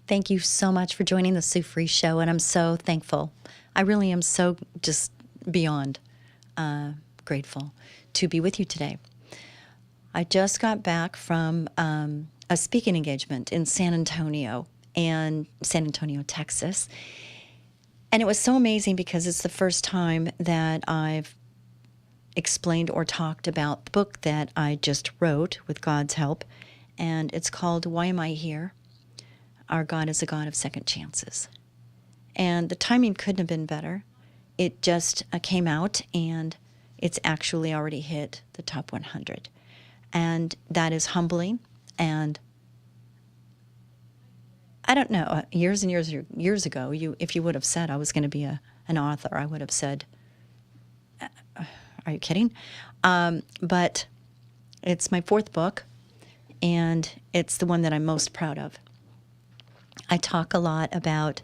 Thank you so much for joining the Sue Free Show, and I'm so thankful. I really am so just beyond grateful to be with you today. I just got back from a speaking engagement in San Antonio, Texas. And it was so amazing because it's the first time that I've explained or talked about the book that I just wrote with God's help. And it's called Why Am I Here? Our God is a God of second chances. And the timing couldn't have been better. It just came out, and it's actually already hit the top 100. And that is humbling. And I don't know, years and years ago, if you would have said I was going to be an author, I would have said, are you kidding? But it's my fourth book, and it's the one that I'm most proud of. I talk a lot about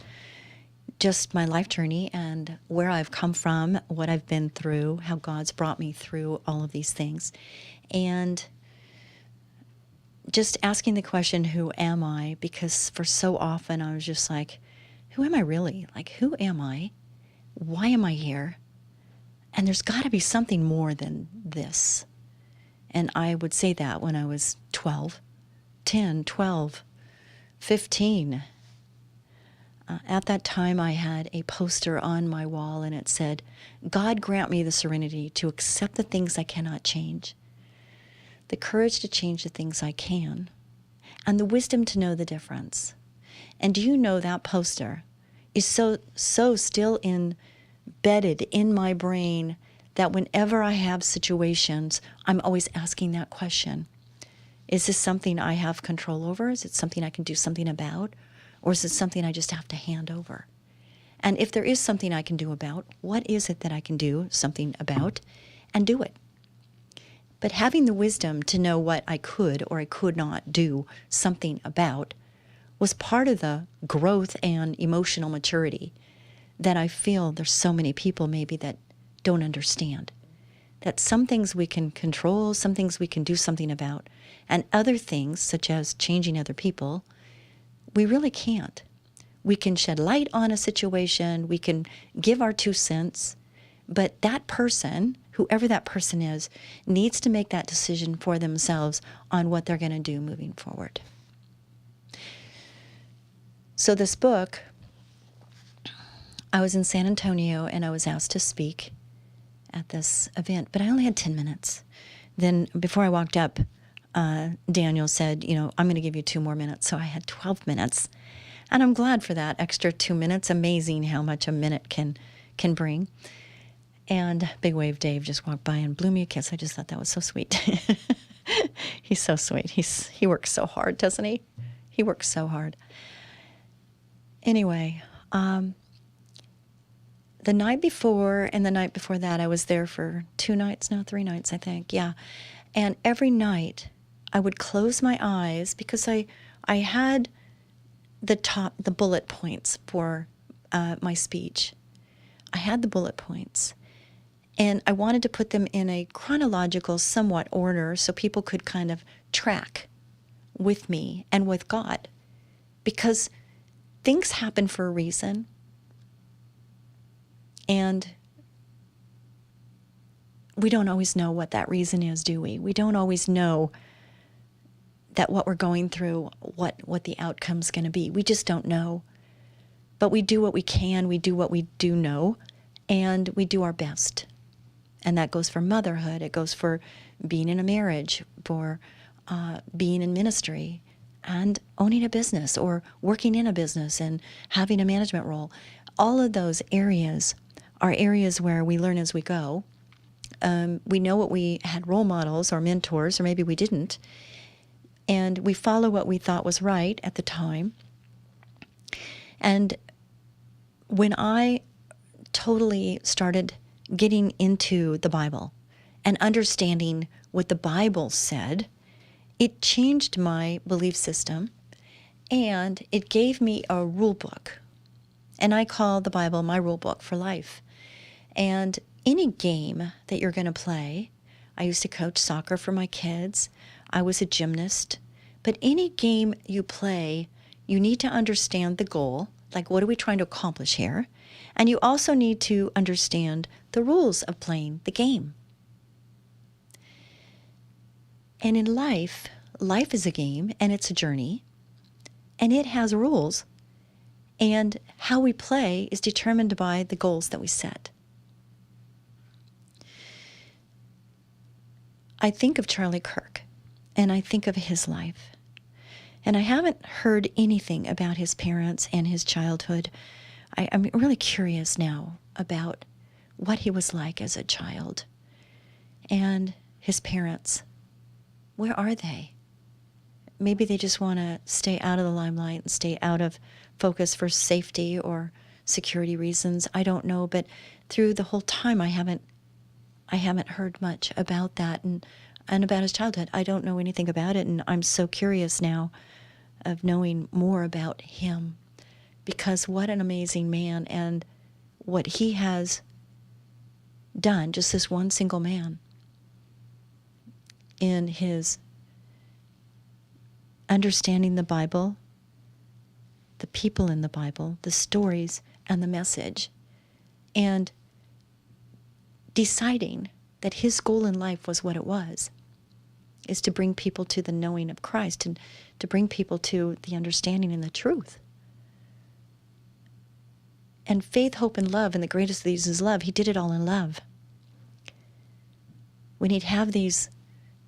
just my life journey and where I've come from, what I've been through, how God's brought me through all of these things. And just asking the question, who am I? Because for so often I was just like, who am I really? Like, who am I? Why am I here? And there's got to be something more than this. And I would say that when I was 12, 10, 12, 15. At that time, I had a poster on my wall, and it said, God grant me the serenity to accept the things I cannot change, the courage to change the things I can, and the wisdom to know the difference. And do you know that poster is so still embedded in my brain that whenever I have situations, I'm always asking that question. Is this something I have control over? Is it something I can do something about? Or is it something I just have to hand over? And if there is something I can do about, what is it that I can do something about and do it? But having the wisdom to know what I could or I could not do something about was part of the growth and emotional maturity that I feel there's so many people maybe that don't understand. That some things we can control, some things we can do something about, and other things, such as changing other people, we really can't. We can shed light on a situation, we can give our 2 cents, but that person, whoever that person is, needs to make that decision for themselves on what they're going to do moving forward. So this book, I was in San Antonio and I was asked to speak at this event, but I only had 10 minutes. Then before I walked up, Daniel said, I'm going to give you 2 more minutes. So I had 12 minutes. And I'm glad for that extra 2 minutes. Amazing how much a minute can bring. And Big Wave Dave just walked by and blew me a kiss. I just thought that was so sweet. He's so sweet. He works so hard, doesn't he? He works so hard. Anyway, the night before and the night before that, I was there for 2 nights, no, 3 nights, I think. Yeah. And every night I would close my eyes because I had the bullet points for my speech. I had the bullet points. And I wanted to put them in a chronological, somewhat order so people could kind of track with me and with God. Because things happen for a reason. And we don't always know what that reason is, do we? We don't always know that what we're going through, what the outcome's going to be. We just don't know. But we do what we can, we do what we do know, and we do our best. And that goes for motherhood, it goes for being in a marriage, for being in ministry, and owning a business, or working in a business and having a management role. All of those areas are areas where we learn as we go. We know what we had role models or mentors, or maybe we didn't, and we follow what we thought was right at the time. And when I totally started getting into the Bible and understanding what the Bible said, it changed my belief system, and it gave me a rule book. And I call the Bible my rule book for life. And any game that you're going to play, I used to coach soccer for my kids. I was a gymnast. But any game you play, You need to understand the goal, like what are we trying to accomplish here? And you also need to understand the rules of playing the game. And in life, life is a game and it's a journey and it has rules. And how we play is determined by the goals that we set. I think of Charlie Kirk and I think of his life. And I haven't heard anything about his parents and his childhood. I'm really curious now about what he was like as a child. And his parents, where are they? Maybe they just want to stay out of the limelight and stay out of focus for safety or security reasons. I don't know, but through the whole time I haven't heard much about that and about his childhood. I don't know anything about it, and I'm so curious now of knowing more about him, because what an amazing man, and what he has done, just this one single man, in his understanding the Bible, the people in the Bible, the stories, and the message, and deciding that his goal in life was what it was, is to bring people to the knowing of Christ and to bring people to the understanding and the truth. And faith, hope, and love, and the greatest of these is love. He did it all in love. When he'd have these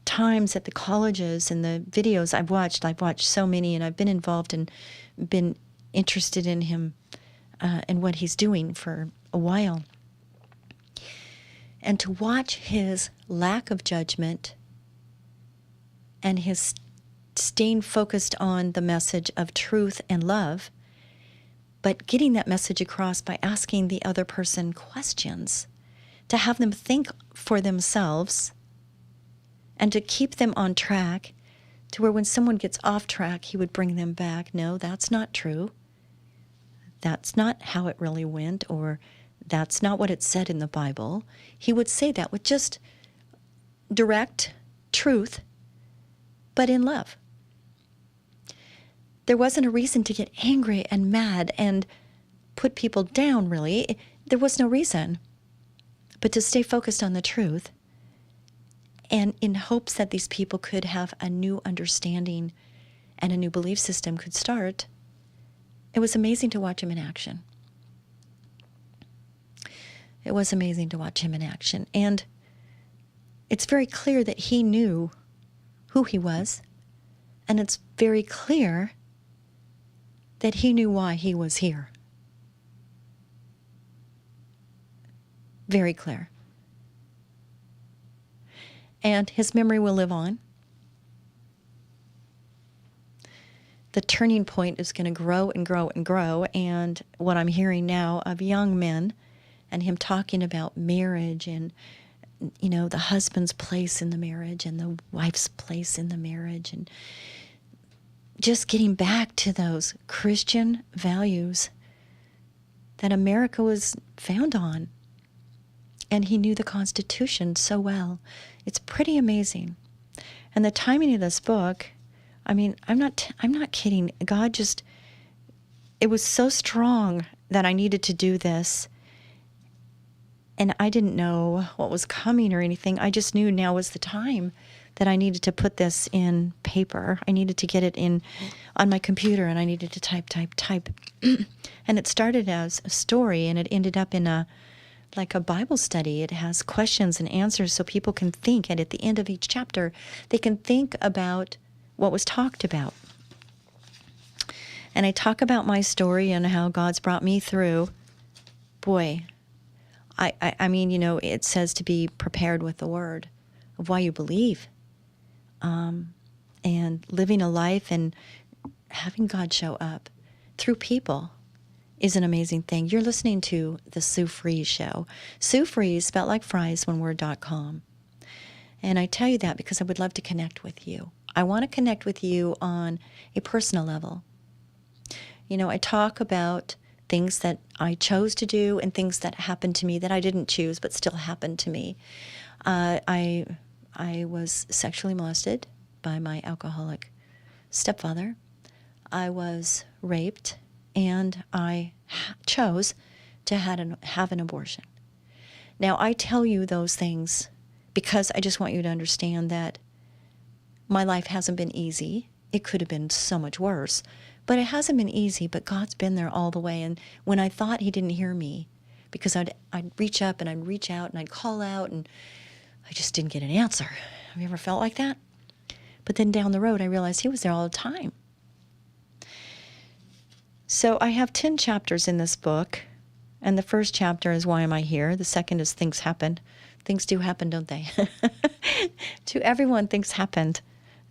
times at the colleges and the videos I've watched so many, and I've been involved and been interested in him and what he's doing for a while. And to watch his lack of judgment and his staying focused on the message of truth and love, but getting that message across by asking the other person questions, to have them think for themselves, and to keep them on track, to where when someone gets off track, he would bring them back. No, that's not true. That's not how it really went, or that's not what it said in the Bible. He would say that with just direct truth, but in love. There wasn't a reason to get angry and mad and put people down, really. There was no reason. But to stay focused on the truth, and in hopes that these people could have a new understanding and a new belief system could start. It was amazing to watch him in action. It was amazing to watch him in action. And it's very clear that he knew who he was. And it's very clear that he knew why he was here. Very clear. And his memory will live on. The turning point is going to grow and grow and grow. And what I'm hearing now of young men and him talking about marriage and, you know, the husband's place in the marriage and the wife's place in the marriage, and just getting back to those Christian values that America was found on. And he knew the Constitution so well. It's pretty amazing. And the timing of this book, I mean, I'm not kidding. God just, it was so strong that I needed to do this. And I didn't know what was coming or anything. I just knew now was the time that I needed to put this in paper. I needed to get it in on my computer, and I needed to type. And it started as a story, and it ended up in a Bible study. It has questions and answers so people can think, and at the end of each chapter, they can think about what was talked about. And I talk about my story and how God's brought me through. Boy, I mean, you know, it says to be prepared with the word of why you believe. And living a life and having God show up through people is an amazing thing. You're listening to The Sue Fries Show. Sue Fries, spelled like fries, one word.com. And I tell you that because I would love to connect with you. I want to connect with you on a personal level. You know, I talk about things that I chose to do and things that happened to me that I didn't choose but still happened to me. I was sexually molested by my alcoholic stepfather. I was raped, and I chose to have an abortion. Now, I tell you those things because I just want you to understand that my life hasn't been easy. It could have been so much worse, but it hasn't been easy, but God's been there all the way. And when I thought he didn't hear me, because I'd reach up and I'd reach out and I'd call out and I just didn't get an answer. Have you ever felt like that? But then down the road, I realized he was there all the time. So I have 10 chapters in this book. And the first chapter is Why Am I Here? The second is Things Happen. Things do happen, don't they? To everyone, things happened.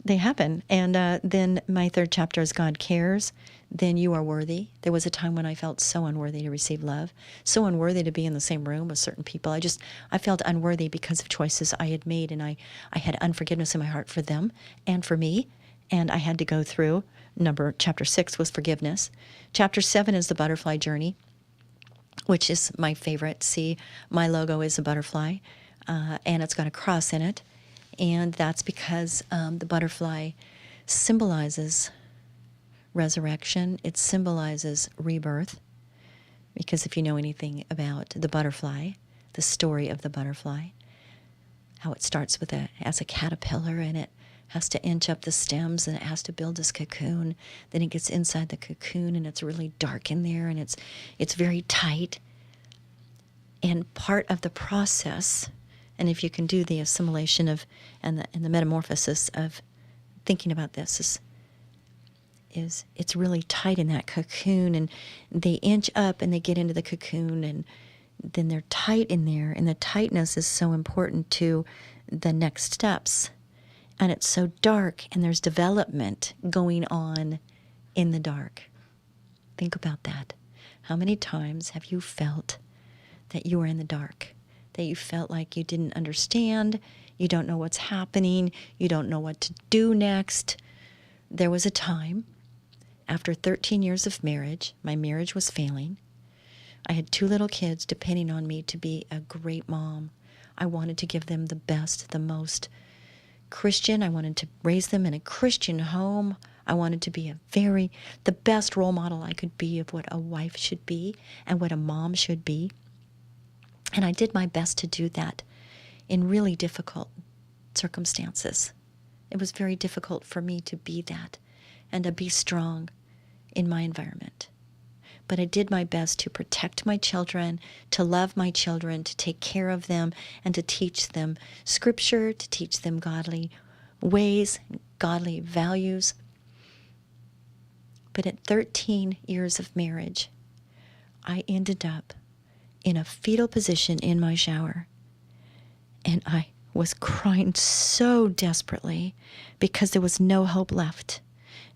They happen. And then my third chapter is God Cares. Then You Are Worthy. There was a time when I felt so unworthy to receive love, so unworthy to be in the same room with certain people. I felt unworthy because of choices I had made, and I had unforgiveness in my heart for them and for me, and I had to go through. Chapter 6 was forgiveness. Chapter 7 is the butterfly journey, which is my favorite. See, my logo is a butterfly, and it's got a cross in it. And that's because the butterfly symbolizes resurrection. It symbolizes rebirth. Because if you know anything about the butterfly, the story of the butterfly, how it starts as a caterpillar, and it has to inch up the stems, and it has to build this cocoon. Then it gets inside the cocoon, and it's really dark in there, and it's very tight. And part of the process, and if you can do the assimilation of and the metamorphosis of thinking about this is it's really tight in that cocoon, and they inch up and they get into the cocoon, and then they're tight in there, and the tightness is so important to the next steps. And it's so dark, and there's development going on in the dark. Think about that. How many times have you felt that you were in the dark, that you felt like you didn't understand, you don't know what's happening, you don't know what to do next? There was a time, after 13 years of marriage, my marriage was failing. I had 2 little kids depending on me to be a great mom. I wanted to give them the best, the most Christian. I wanted to raise them in a Christian home. I wanted to be the best role model I could be of what a wife should be and what a mom should be. And I did my best to do that in really difficult circumstances. It was very difficult for me to be that and to be strong in my environment. But I did my best to protect my children, to love my children, to take care of them, and to teach them Scripture, to teach them godly ways, godly values. But at 13 years of marriage, I ended up in a fetal position in my shower. And I was crying so desperately because there was no hope left.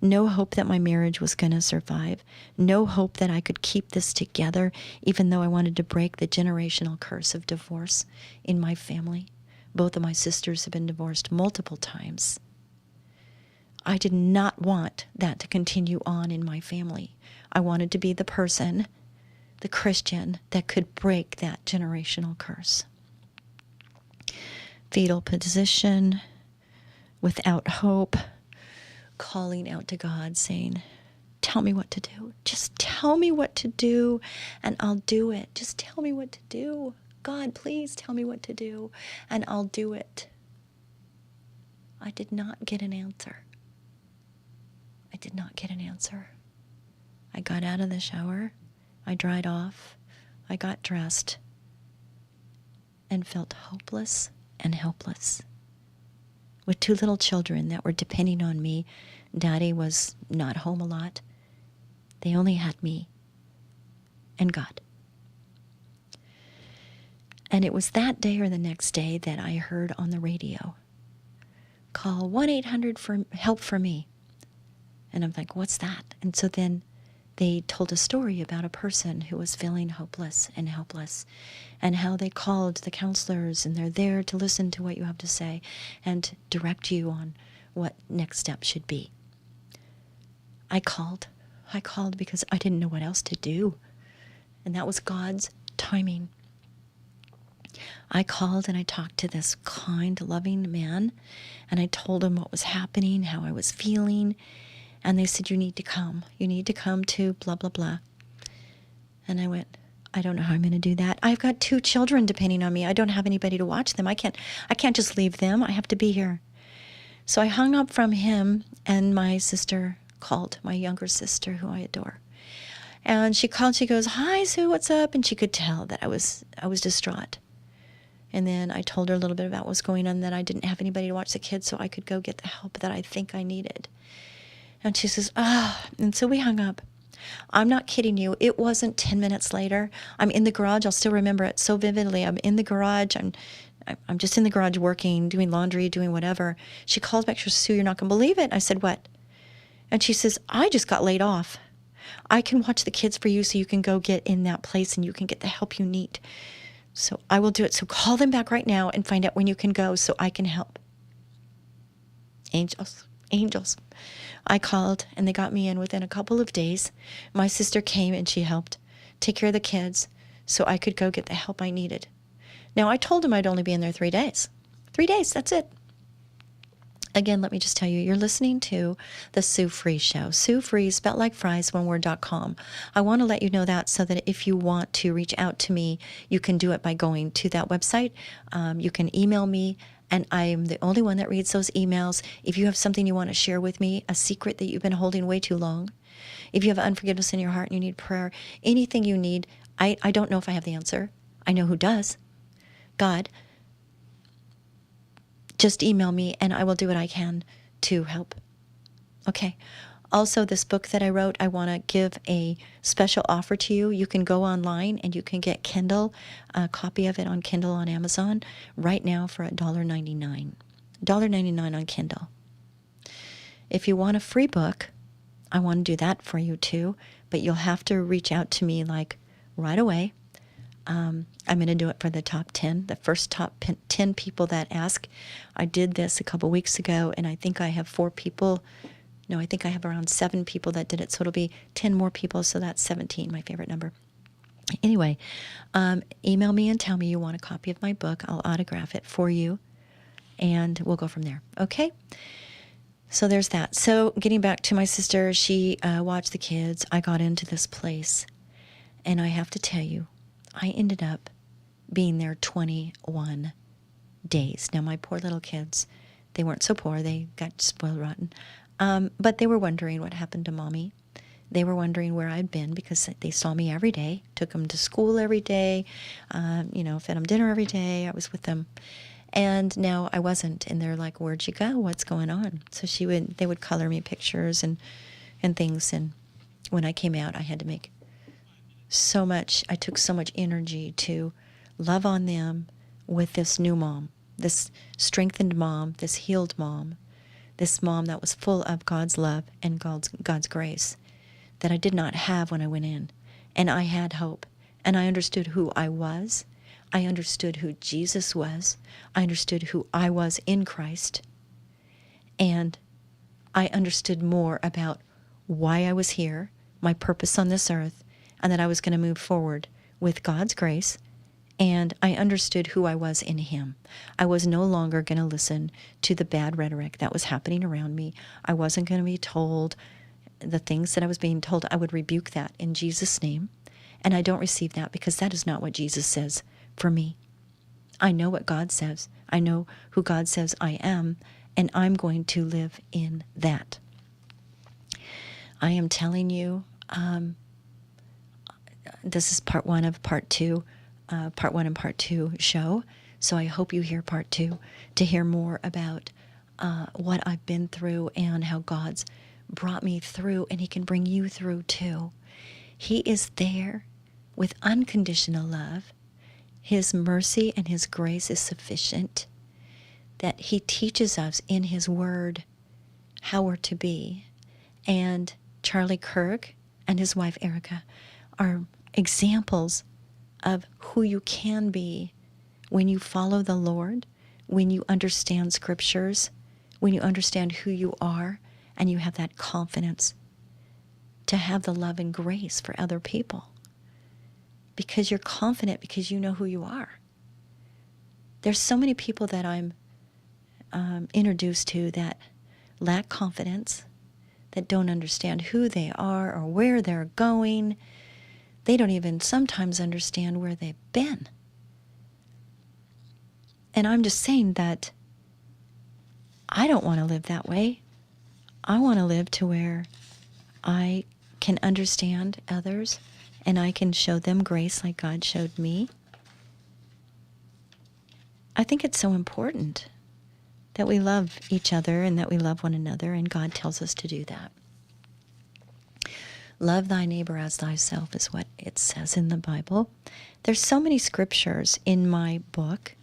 No hope that my marriage was going to survive. No hope that I could keep this together, even though I wanted to break the generational curse of divorce in my family. Both of my sisters have been divorced multiple times. I did not want that to continue on in my family. I wanted to be the person, the Christian, that could break that generational curse. Fetal position, without hope, calling out to God, saying, tell me what to do. Just tell me what to do, and I'll do it. Just tell me what to do. God, please tell me what to do, and I'll do it. I did not get an answer. I did not get an answer. I got out of the shower. I dried off. I got dressed and felt hopeless and helpless. With 2 little children that were depending on me. Daddy was not home a lot. They only had me and God. And it was that day or the next day that I heard on the radio, call 1-800 for help for me. And I'm like, what's that? And so then they told a story about a person who was feeling hopeless and helpless, and how they called the counselors, and they're there to listen to what you have to say and direct you on what next step should be. I called because I didn't know what else to do. And that was God's timing. I called and I talked to this kind, loving man, and I told him what was happening, how I was feeling, And they said, you need to come. You need to come to blah, blah, blah. And I went, I don't know how I'm going to do that. I've got 2 children depending on me. I don't have anybody to watch them. I can't just leave them. I have to be here. So I hung up from him, and my sister called, my younger sister, who I adore. And she called, she goes, hi, Sue, what's up? And she could tell that I was distraught. And then I told her a little bit about what was going on, that I didn't have anybody to watch the kids, so I could go get the help that I think I needed. And she says, and so we hung up. I'm not kidding you. It wasn't 10 minutes later. I'm in the garage. I'll still remember it so vividly. I'm in the garage. I'm just in the garage working, doing laundry, doing whatever. She calls back. She says, Sue, you're not going to believe it. I said, what? And she says, I just got laid off. I can watch the kids for you so you can go get in that place and you can get the help you need. So I will do it. So call them back right now and find out when you can go so I can help. Angels. I called and they got me in within a couple of days. My sister came and she helped take care of the kids so I could go get the help I needed. Now, I told him I'd only be in there 3 days. 3 days, that's it. Again, let me just tell you, you're listening to the Sue Fries Show. Sue Fries, spelled like fries, oneword.com. I want to let you know that so that if you want to reach out to me, you can do it by going to that website. You can email me, and I'm the only one that reads those emails. If you have something you want to share with me, a secret that you've been holding way too long, if you have unforgiveness in your heart and you need prayer, anything you need, I don't know if I have the answer. I know who does. God. Just email me and I will do what I can to help. Okay. Also, this book that I wrote, I want to give a special offer to you. You can go online and you can get Kindle, a copy of it on Kindle on Amazon right now for $1.99. $1.99 on Kindle. If you want a free book, I want to do that for you too, but you'll have to reach out to me like right away. I'm going to do it for the top 10, the first top 10 people that ask. I did this a couple weeks ago, and I think I have 4 people. No, I think I have around 7 people that did it, so it'll be 10 more people, so that's 17, my favorite number. Anyway, email me and tell me you want a copy of my book. I'll autograph it for you, and we'll go from there, okay? So there's that. So getting back to my sister, she watched the kids. I got into this place, and I have to tell you, I ended up being there 21 days. Now, my poor little kids, they weren't so poor. They got spoiled rotten. But they were wondering what happened to Mommy. They were wondering where I'd been because they saw me every day, took them to school every day, fed them dinner every day. I was with them. And now I wasn't. And they're like, where'd you go? What's going on? So they would color me pictures and things. And when I came out, I had to make I took so much energy to love on them with this new mom, this strengthened mom, this healed mom, this mom that was full of God's love and God's grace that I did not have when I went in. And I had hope. And I understood who I was. I understood who Jesus was. I understood who I was in Christ. And I understood more about why I was here, my purpose on this earth, and that I was going to move forward with God's grace, and I understood who I was in Him. I was no longer going to listen to the bad rhetoric that was happening around me. I wasn't going to be told the things that I was being told. I would rebuke that in Jesus' name, and I don't receive that because that is not what Jesus says for me. I know what God says. I know who God says I am, and I'm going to live in that. I am telling you, this is part 1 of part 2, part 1 and part 2 show. So I hope you hear part 2 to hear more about what I've been through and how God's brought me through, and He can bring you through too. He is there with unconditional love. His mercy and His grace is sufficient, that He teaches us in His Word how we're to be. And Charlie Kirk and his wife Erica are examples of who you can be when you follow the Lord, when you understand scriptures, when you understand who you are, and you have that confidence to have the love and grace for other people. Because you're confident because you know who you are. There's so many people that I'm introduced to that lack confidence. that don't understand who they are or where they're going. They don't even sometimes understand where they've been. And I'm just saying that I don't want to live that way. I want to live to where I can understand others and I can show them grace like God showed me. I think it's so important that we love each other and that we love one another, and God tells us to do that. Love thy neighbor as thyself is what it says in the Bible. There's so many scriptures in my book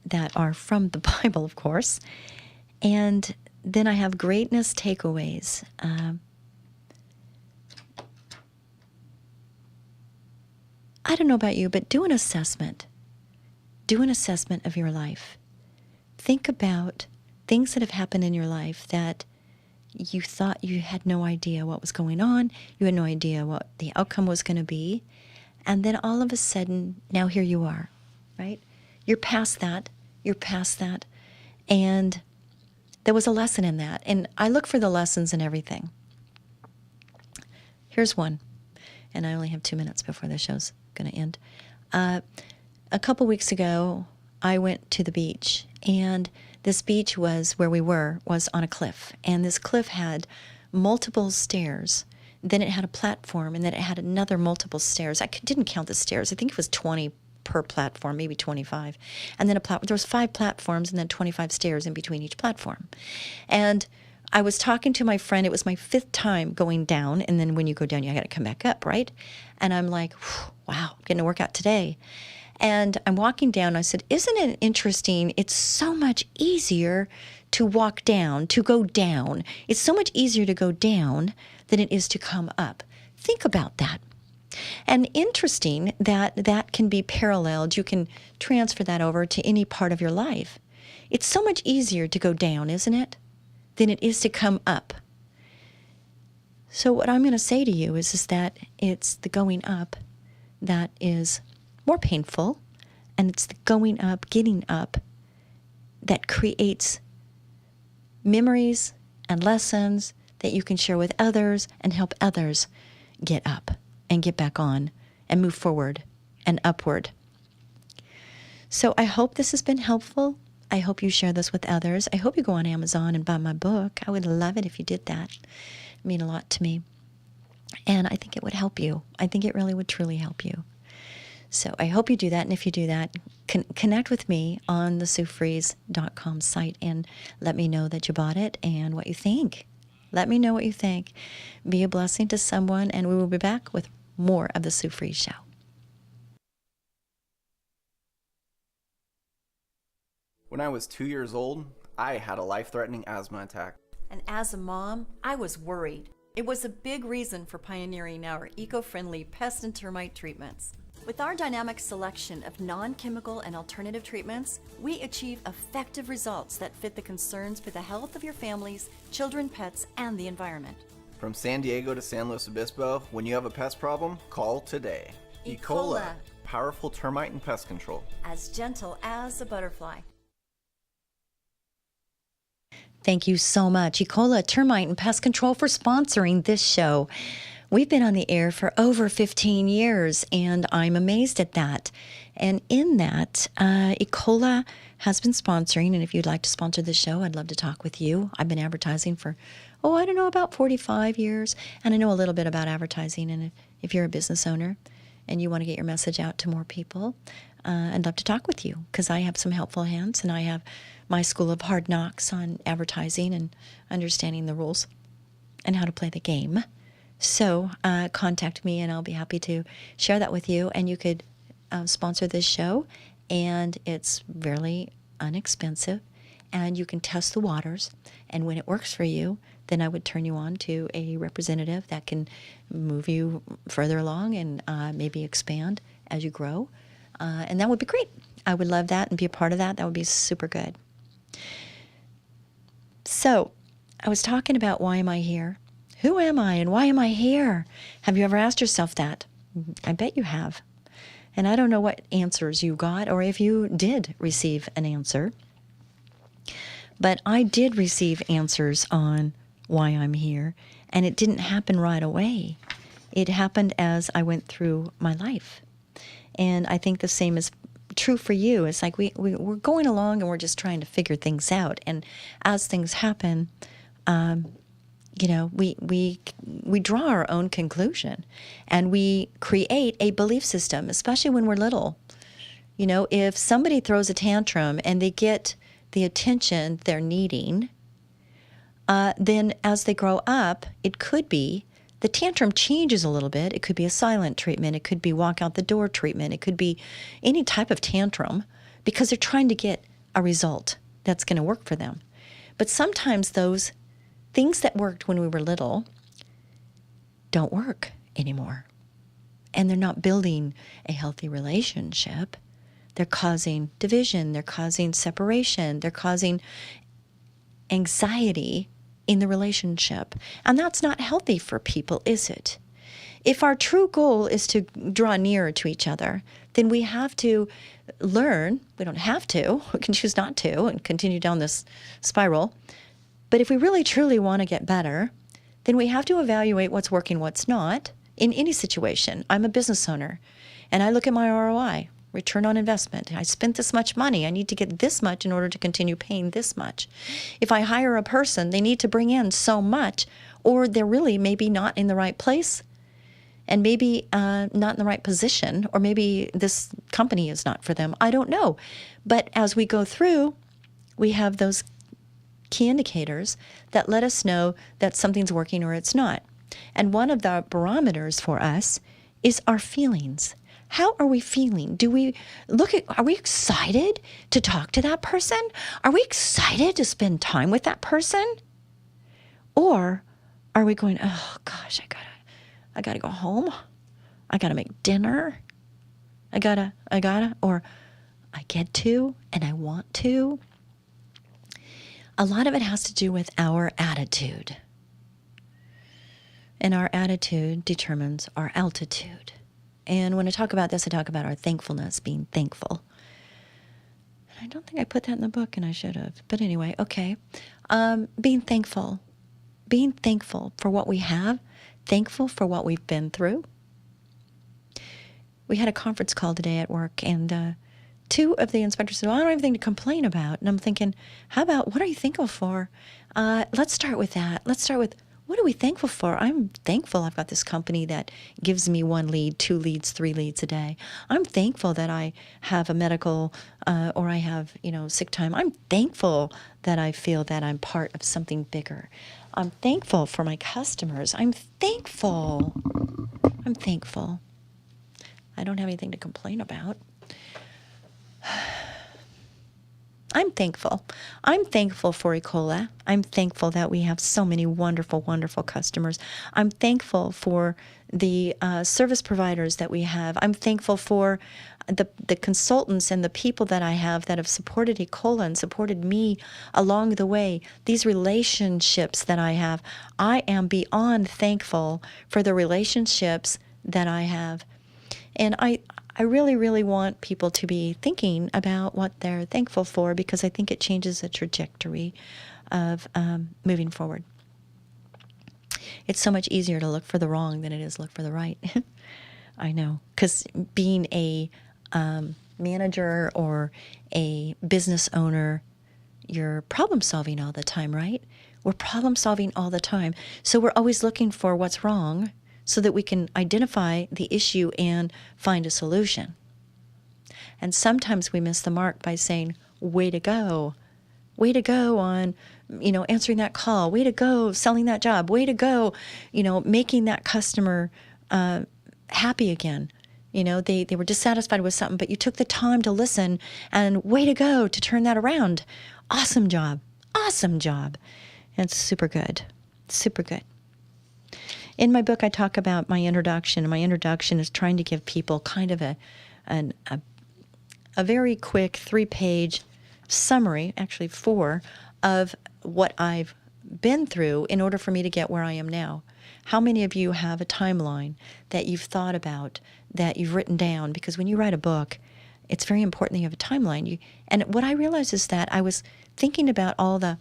that are from the Bible, of course. And then I have greatness takeaways. I don't know about you, but do an assessment. Do an assessment of your life. Think about things that have happened in your life that you thought you had no idea what was going on. You had no idea what the outcome was going to be. And then all of a sudden, now here you are, right? You're past that. You're past that. And there was a lesson in that. And I look for the lessons in everything. Here's one. And I only have 2 minutes before the show's going to end. A couple weeks ago, I went to the beach, and this beach was where we was on a cliff, and this cliff had multiple stairs. Then it had a platform, and then it had another multiple stairs. I didn't count the stairs. I think it was 20 per platform, maybe 25. And then there was 5 platforms and then 25 stairs in between each platform. And I was talking to my friend. It was my 5th time going down, and then when you go down, you got to come back up, right? And I'm like, wow, I'm getting a workout today. And I'm walking down. I said, isn't it interesting? It's so much easier to walk down, to go down. It's so much easier to go down than it is to come up. Think about that. And interesting that that can be paralleled. You can transfer that over to any part of your life. It's so much easier to go down, isn't it, than it is to come up. So what I'm going to say to you is that it's the going up that is more painful, and it's the going up, getting up, that creates memories and lessons that you can share with others and help others get up and get back on and move forward and upward. So I hope this has been helpful. I hope you share this with others. I hope you go on Amazon and buy my book. I would love it if you did that. It would mean a lot to me. And I think it would help you. I think it really would truly help you. So I hope you do that. And if you do that, connect with me on the SueFries.com site and let me know that you bought it and what you think. Let me know what you think. Be a blessing to someone, and we will be back with more of the Sue Fries Show. When I was 2 years old, I had a life-threatening asthma attack. And as a mom, I was worried. It was a big reason for pioneering our eco-friendly pest and termite treatments. With our dynamic selection of non-chemical and alternative treatments, we achieve effective results that fit the concerns for the health of your families, children, pets, and the environment. From San Diego to San Luis Obispo, when you have a pest problem, call today. Ecola. Powerful termite and pest control. As gentle as a butterfly. Thank you so much, Ecola Termite and Pest Control, for sponsoring this show. We've been on the air for over 15 years, and I'm amazed at that. And in that, Ecola has been sponsoring, and if you'd like to sponsor the show, I'd love to talk with you. I've been advertising for, about 45 years, and I know a little bit about advertising. And if you're a business owner and you want to get your message out to more people, I'd love to talk with you, because I have some helpful hints, and I have my School of Hard Knocks on advertising and understanding the rules and how to play the game. So contact me, and I'll be happy to share that with you. And you could sponsor this show, and it's really inexpensive, and you can test the waters. And when it works for you, then I would turn you on to a representative that can move you further along and maybe expand as you grow. And that would be great. I would love that and be a part of that. That would be super good. So I was talking about, why am I here? Who am I and why am I here? Have you ever asked yourself that? I bet you have. And I don't know what answers you got, or if you did receive an answer. But I did receive answers on why I'm here. And it didn't happen right away. It happened as I went through my life. And I think the same is true for you. It's like we're going along and we're just trying to figure things out. And as things happen, we draw our own conclusion, and we create a belief system, especially when we're little. If somebody throws a tantrum and they get the attention they're needing, then as they grow up, it could be the tantrum changes a little bit. It could be a silent treatment. It could be walk out the door treatment. It could be any type of tantrum, because they're trying to get a result that's going to work for them. But sometimes those things that worked when we were little don't work anymore. And they're not building a healthy relationship. They're causing division. They're causing separation. They're causing anxiety in the relationship. And that's not healthy for people, is it? If our true goal is to draw nearer to each other, then we have to learn. We don't have to. We can choose not to and continue down this spiral. But if we really truly want to get better, then we have to evaluate what's working, what's not, in any situation. I'm a business owner, and I look at my ROI, return on investment. I spent this much money. I need to get this much in order to continue paying this much. If I hire a person, they need to bring in so much, or they're really maybe not in the right place, and maybe not in the right position, or maybe this company is not for them. I don't know. But as we go through, we have those key indicators that let us know that something's working or it's not. And one of the barometers for us is our feelings. How are we feeling? Are we excited to talk to that person? Are we excited to spend time with that person? Or are we going, oh gosh, I gotta go home. I gotta make dinner. Or I get to and I want to. A lot of it has to do with our attitude. And our attitude determines our altitude. And when I talk about this, I talk about our thankfulness, being thankful. And I don't think I put that in the book, and I should have. But anyway, okay. Being thankful. Being thankful for what we have. Thankful for what we've been through. We had a conference call today at work, and two of the inspectors said, well, I don't have anything to complain about. And I'm thinking, how about, what are you thankful for? Let's start with that. Let's start with, what are we thankful for? I'm thankful I've got this company that gives me 1 lead, 2 leads, 3 leads a day. I'm thankful that I have a medical or I have, sick time. I'm thankful that I feel that I'm part of something bigger. I'm thankful for my customers. I'm thankful. I don't have anything to complain about. I'm thankful. I'm thankful for Ecola. I'm thankful that we have so many wonderful, wonderful customers. I'm thankful for the service providers that we have. I'm thankful for the consultants and the people that I have that have supported Ecola and supported me along the way. These relationships that I have, I am beyond thankful for the relationships that I have. And I really, really want people to be thinking about what they're thankful for, because I think it changes the trajectory of moving forward. It's so much easier to look for the wrong than it is look for the right. I know, because being a manager or a business owner, you're problem solving all the time, right? We're problem solving all the time. So we're always looking for what's wrong, so that we can identify the issue and find a solution. And sometimes we miss the mark by saying, way to go on, answering that call, way to go selling that job, way to go, making that customer happy again. They were dissatisfied with something, but you took the time to listen, and way to go to turn that around. Awesome job. It's super good. In my book, I talk about my introduction, and my introduction is trying to give people kind of a very quick 3-page summary, actually 4, of what I've been through in order for me to get where I am now. How many of you have a timeline that you've thought about, that you've written down? Because when you write a book, it's very important that you have a timeline. And what I realized is that I was thinking about all the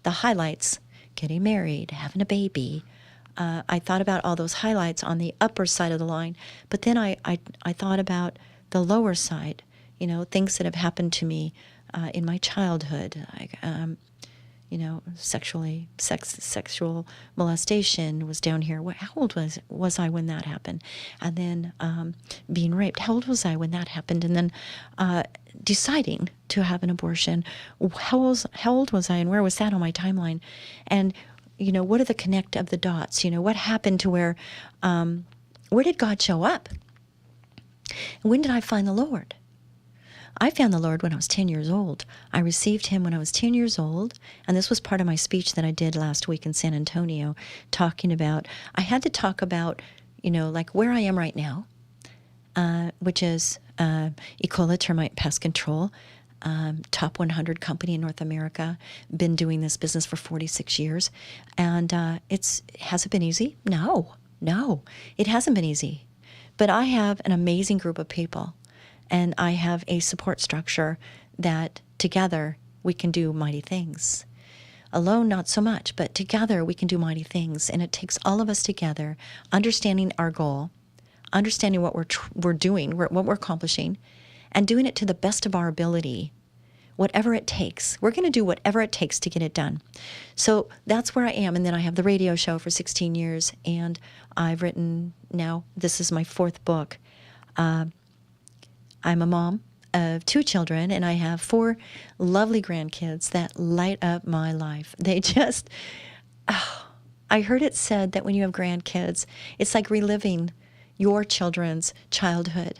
the highlights, getting married, having a baby. I thought about all those highlights on the upper side of the line, but then I thought about the lower side, things that have happened to me in my childhood, like, sexual molestation was down here. How old was I when that happened? And then being raped. How old was I when that happened? And then deciding to have an abortion. How old was I, and where was that on my timeline? And what are the connect of the dots? What happened to where did God show up? When did I find the Lord? I found the Lord when I was 10 years old. I received him when I was 10 years old, and this was part of my speech that I did last week in San Antonio, I had to talk about, like where I am right now, which is Ecola Termite Pest Control, top 100 company in North America, been doing this business for 46 years, and has it been easy? No, it hasn't been easy, but I have an amazing group of people. And I have a support structure that together we can do mighty things. Alone, not so much, but together we can do mighty things. And it takes all of us together, understanding our goal, understanding what we're doing, what we're accomplishing, and doing it to the best of our ability, whatever it takes. We're going to do whatever it takes to get it done. So that's where I am. And then I have the radio show for 16 years, and I've written now, this is my 4th book. I'm a mom of 2 children, and I have 4 lovely grandkids that light up my life. They just, I heard it said that when you have grandkids, it's like reliving your children's childhood.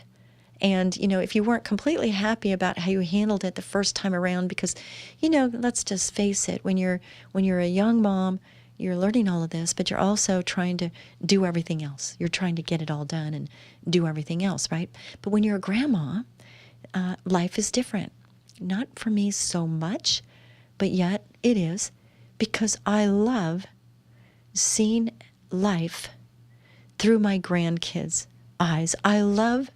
And, if you weren't completely happy about how you handled it the first time around, because, let's just face it, when you're a young mom, you're learning all of this, but you're also trying to do everything else. You're trying to get it all done and do everything else, right? But when you're a grandma, life is different. Not for me so much, but yet it is, because I love seeing life through my grandkids' eyes. I love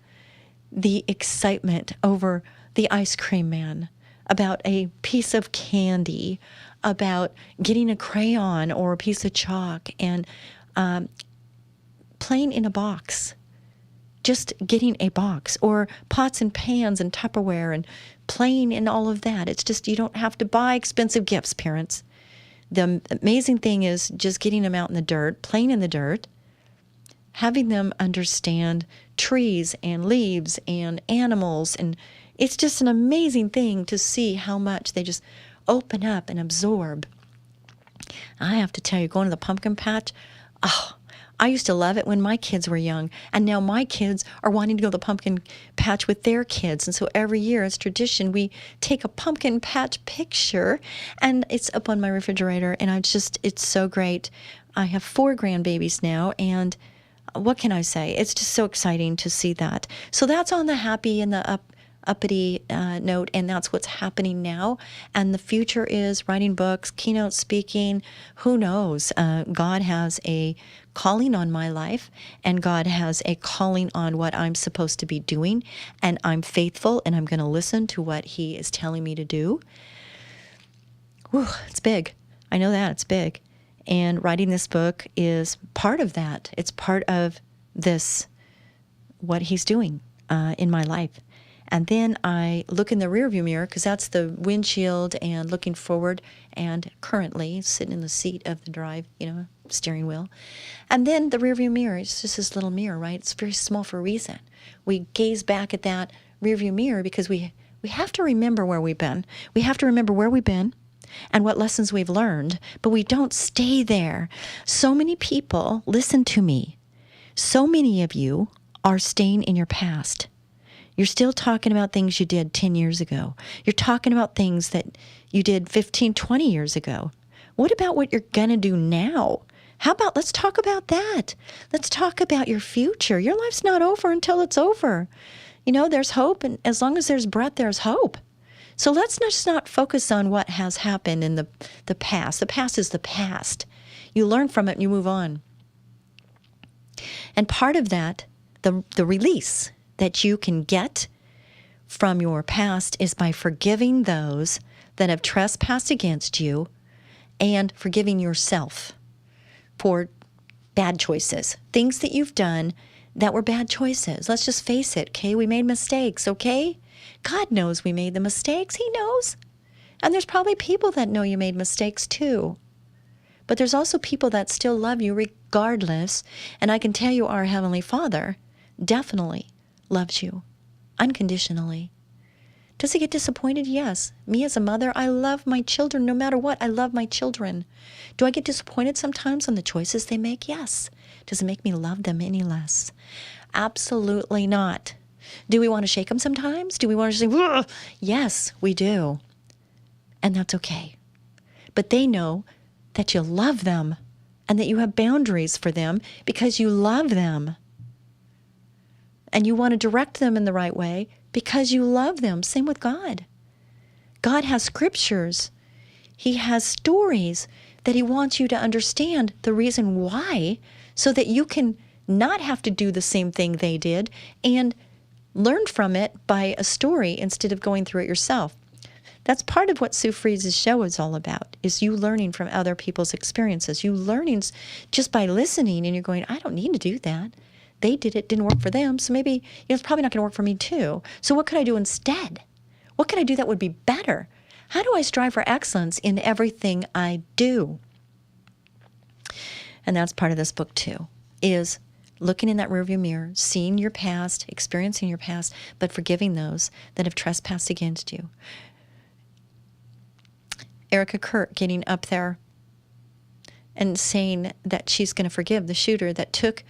the excitement over the ice cream man, about a piece of candy, about getting a crayon or a piece of chalk, and playing in a box, just getting a box, or pots and pans and Tupperware, and playing in all of that. It's just, you don't have to buy expensive gifts, parents. The amazing thing is just getting them out in the dirt, playing in the dirt, having them understand trees and leaves and animals, and it's just an amazing thing to see how much they just open up and absorb. I have to tell you, going to the pumpkin patch, I used to love it when my kids were young, and now my kids are wanting to go to the pumpkin patch with their kids. And so every year, as tradition, we take a pumpkin patch picture, and it's up on my refrigerator, and it's so great. I have 4 grandbabies now, and what can I say? It's just so exciting to see that. So that's on the happy and the uppity note, and that's what's happening now. And the future is writing books, keynote speaking. Who knows? God has a calling on my life, and God has a calling on what I'm supposed to be doing, and I'm faithful, and I'm going to listen to what he is telling me to do. Whew, it's big. I know that. It's big. And writing this book is part of that. It's part of this, what he's doing in my life. And then I look in the rearview mirror, because that's the windshield, and looking forward, and currently sitting in the seat of the steering wheel. And then the rearview mirror, it's just this little mirror, right? It's very small for a reason. We gaze back at that rearview mirror because we have to remember where we've been. We have to remember where we've been and what lessons we've learned, but we don't stay there. So many people, listen to me, so many of you are staying in your past. You're still talking about things you did 10 years ago. You're talking about things that you did 15, 20 years ago. What about what you're going to do now? How about, let's talk about that. Let's talk about your future. Your life's not over until it's over. There's hope, and as long as there's breath, there's hope. So let's just not focus on what has happened in the past. The past is the past. You learn from it and you move on. And part of that, the release that you can get from your past, is by forgiving those that have trespassed against you, and forgiving yourself for bad choices, things that you've done that were bad choices. Let's just face it, okay? We made mistakes, okay? God knows we made the mistakes. He knows. And there's probably people that know you made mistakes too. But there's also people that still love you regardless. And I can tell you our Heavenly Father definitely loves you unconditionally. Does he get disappointed? Yes. Me as a mother, I love my children no matter what. I love my children. Do I get disappointed sometimes on the choices they make? Yes. Does it make me love them any less? Absolutely not. Do we want to shake them sometimes? Do we want to say, "Ugh"? Yes, we do. And that's okay. But they know that you love them and that you have boundaries for them because you love them. And you want to direct them in the right way because you love them. Same with God. God has scriptures. He has stories that he wants you to understand the reason why, so that you can not have to do the same thing they did and learn from it by a story instead of going through it yourself. That's part of what Sue Fries' show is all about, is you learning from other people's experiences. You learning just by listening, and you're going, I don't need to do that. They did it, didn't work for them, so maybe it's probably not going to work for me too. So what could I do instead? What could I do that would be better? How do I strive for excellence in everything I do? And that's part of this book too, is looking in that rearview mirror, seeing your past, experiencing your past, but forgiving those that have trespassed against you. Erica Kirk getting up there and saying that she's going to forgive the shooter that took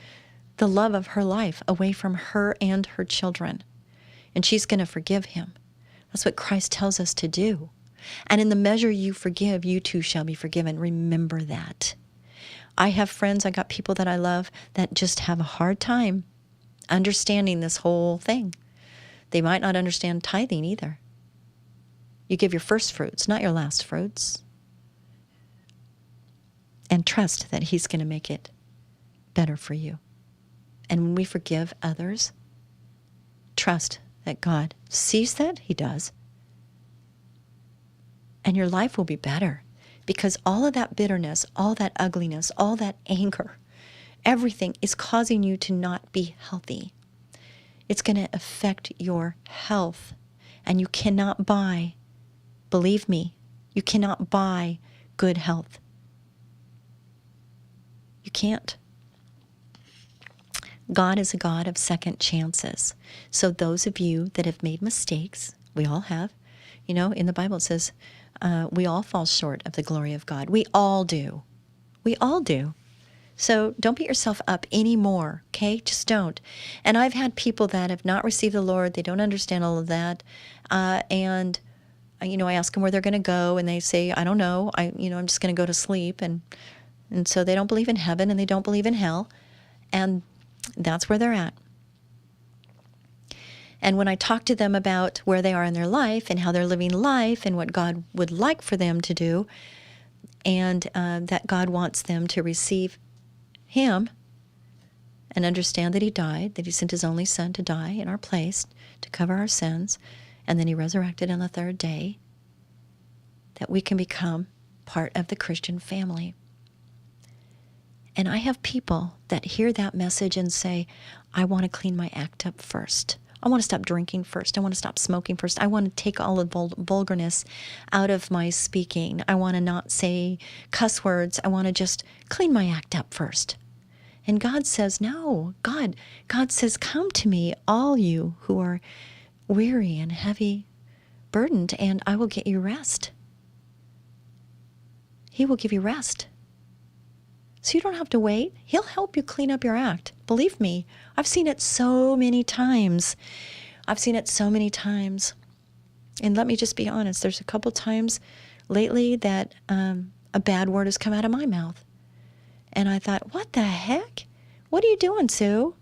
the love of her life away from her and her children. And she's going to forgive him. That's what Christ tells us to do. And in the measure you forgive, you too shall be forgiven. Remember that. I have friends, I got people that I love that just have a hard time understanding this whole thing. They might not understand tithing either. You give your first fruits, not your last fruits. And trust that he's going to make it better for you. And when we forgive others, trust that God sees that, he does. And your life will be better. Because all of that bitterness, all that ugliness, all that anger, everything is causing you to not be healthy. It's going to affect your health. And you cannot buy, believe me, you cannot buy good health. You can't. God is a God of second chances. So those of you that have made mistakes, we all have, you know, in the Bible it says, we all fall short of the glory of God. We all do. We all do. So don't beat yourself up anymore, okay? Just don't. And I've had people that have not received the Lord. They don't understand all of that. And I ask them where they're going to go, and they say, I don't know. I'm just going to go to sleep. And so they don't believe in heaven, and they don't believe in hell. And that's where they're at. And when I talk to them about where they are in their life and how they're living life and what God would like for them to do, and that God wants them to receive him and understand that he died, that he sent his only son to die in our place to cover our sins, and then he resurrected on the third day, that we can become part of the Christian family. And I have people that hear that message and say, I want to clean my act up first. I want to stop drinking first. I want to stop smoking first. I want to take all of the vulgarness out of my speaking. I want to not say cuss words. I want to just clean my act up first. And God says, no. God says, come to me, all you who are weary and heavy burdened, and I will get you rest. He will give you rest. So you don't have to wait. He'll help you clean up your act. Believe me, I've seen it so many times. And let me just be honest. There's a couple times lately that a bad word has come out of my mouth. And I thought, what the heck? What are you doing, Sue?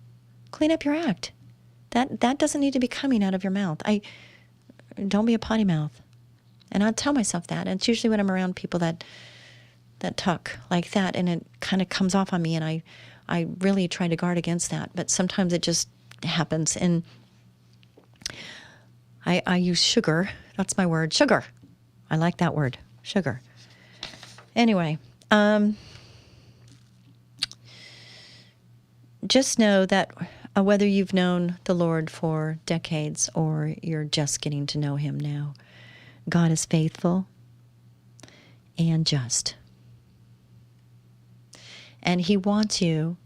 Clean up your act. That doesn't need to be coming out of your mouth. Don't be a potty mouth. And I tell myself that. And it's usually when I'm around people that talk like that, and it kind of comes off on me, and I really try to guard against that. But sometimes it just happens, and I use sugar. That's my word, sugar. I like that word, sugar. Anyway, just know that whether you've known the Lord for decades or you're just getting to know him now, God is faithful and just. And he wants you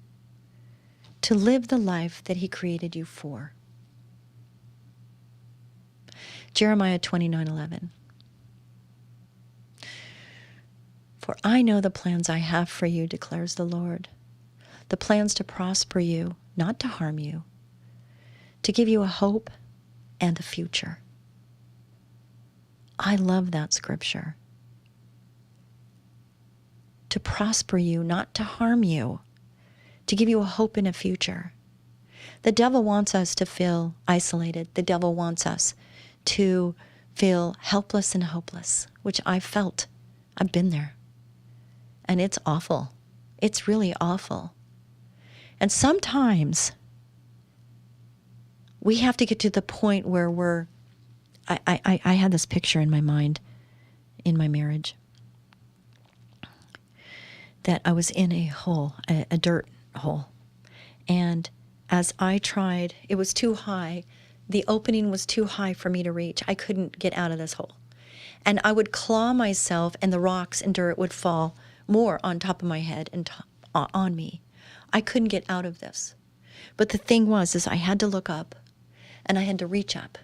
to live the life that he created you for. Jeremiah 29:11. For I know the plans I have for you, declares the Lord. The plans to prosper you, not to harm you, to give you a hope and a future. I love that scripture. To prosper you, not to harm you, to give you a hope and a future. The devil wants us to feel isolated. The devil wants us to feel helpless and hopeless, which I've felt. I've been there. And it's awful. It's really awful. And sometimes we have to get to the point where I had this picture in my mind in my marriage that I was in a hole, a dirt hole. And as I tried, it was too high. The opening was too high for me to reach. I couldn't get out of this hole. And I would claw myself, and the rocks and dirt would fall more on top of my head and on me. I couldn't get out of this. But the thing was I had to look up, and I had to reach up.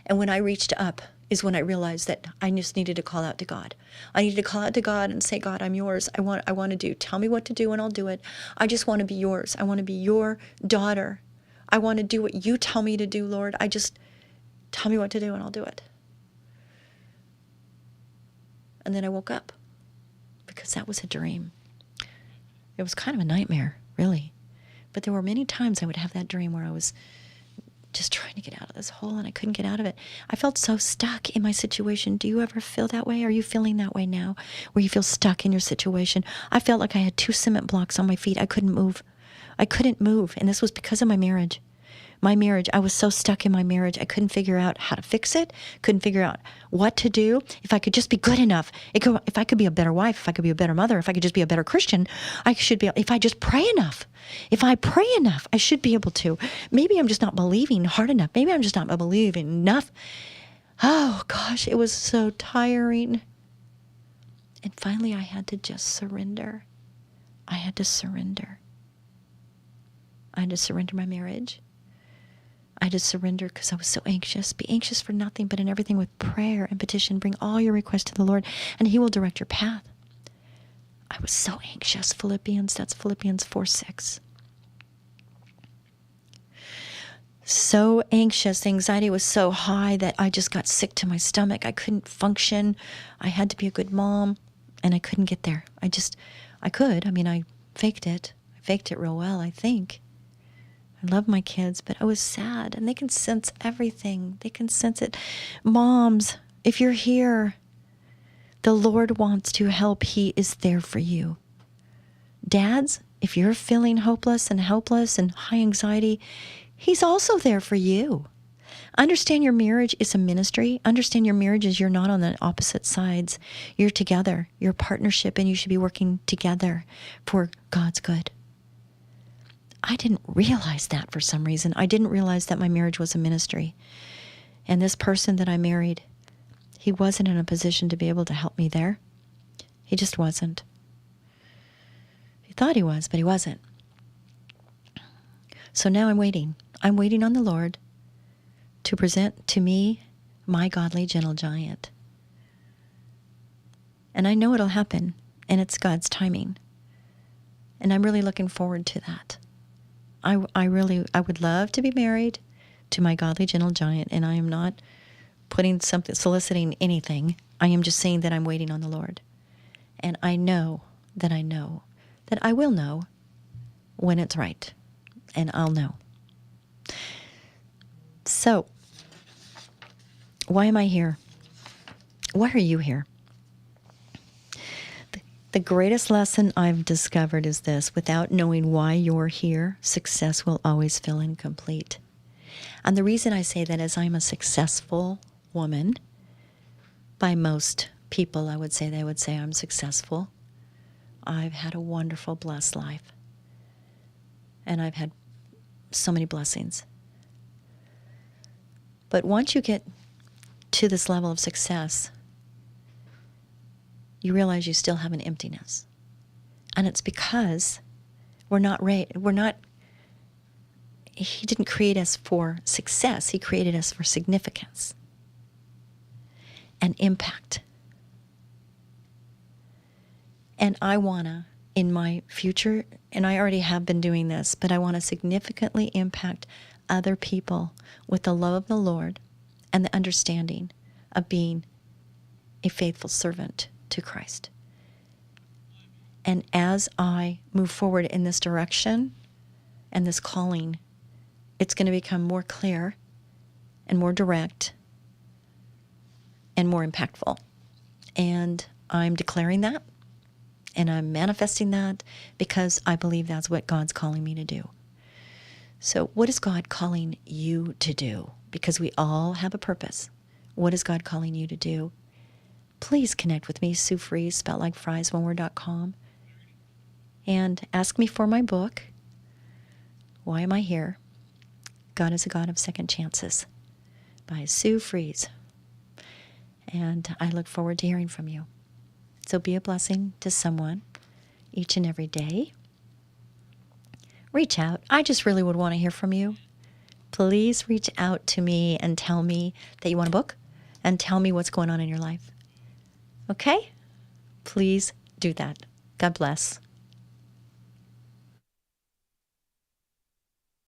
And when I reached up is when I realized that I just needed to call out to God. I needed to call out to God and say, God, I'm yours. I want to do. Tell me what to do and I'll do it. I just want to be yours. I want to be your daughter. I want to do what you tell me to do, Lord. Tell me what to do and I'll do it. And then I woke up because that was a dream. It was kind of a nightmare, really. But there were many times I would have that dream where I was just trying to get out of this hole and I couldn't get out of it. I felt so stuck in my situation. Do you ever feel that way? Are you feeling that way now, where you feel stuck in your situation? I felt like I had 2 cement blocks on my feet. I couldn't move. And this was because of my marriage. I was so stuck in my marriage. I couldn't figure out how to fix it. Couldn't figure out what to do. If I could just be good enough. If I could be a better wife, if I could be a better mother, if I could just be a better Christian, if I just pray enough. If I pray enough, I should be able to. Maybe I'm just not believing hard enough. Maybe I'm just not believing enough. Oh gosh, it was so tiring. And finally I had to just surrender. I had to surrender my marriage. I had to surrender because I was so anxious. Be anxious for nothing, but in everything with prayer and petition. Bring all your requests to the Lord, and he will direct your path. I was so anxious. That's Philippians 4:6. So anxious. The anxiety was so high that I just got sick to my stomach. I couldn't function. I had to be a good mom, and I couldn't get there. I faked it. I faked it real well, I think. I love my kids, but I was sad, and they can sense everything. They can sense it. Moms, if you're here, the Lord wants to help. He is there for you. Dads, if you're feeling hopeless and helpless and high anxiety, he's also there for you. Understand your marriage is a ministry. Understand your marriage is you're not on the opposite sides. You're together. You're a partnership, and you should be working together for God's good. I didn't realize that for some reason. I didn't realize that my marriage was a ministry. And this person that I married, he wasn't in a position to be able to help me there. He just wasn't. He thought he was, but he wasn't. So now I'm waiting. I'm waiting on the Lord to present to me my godly gentle giant. And I know it'll happen, and it's God's timing. And I'm really looking forward to that. I would love to be married to my godly gentle giant, and I am not soliciting anything. I am just saying that I'm waiting on the Lord. And I know that I will know when it's right, and I'll know. So, why am I here? Why are you here? The greatest lesson I've discovered is this: without knowing why you're here, success will always feel incomplete. And the reason I say that is I'm a successful woman. By most people, they would say I'm successful. I've had a wonderful, blessed life. And I've had so many blessings. But once you get to this level of success, you realize you still have an emptiness. And it's because He didn't create us for success. He created us for significance and impact. And I want to, in my future, and I already have been doing this, but I want to significantly impact other people with the love of the Lord and the understanding of being a faithful servant to Christ. And as I move forward in this direction and this calling, it's going to become more clear and more direct and more impactful. And I'm declaring that, and I'm manifesting that because I believe that's what God's calling me to do. So what is God calling you to do? Because we all have a purpose. What is God calling you to do? Please connect with me, Sue Fries, spelled like fries, oneword.com, and ask me for my book, Why Am I Here? God is a God of Second Chances, by Sue Fries. And I look forward to hearing from you. So be a blessing to someone each and every day. Reach out. I just really would want to hear from you. Please reach out to me and tell me that you want a book and tell me what's going on in your life. Okay? Please do that. God bless.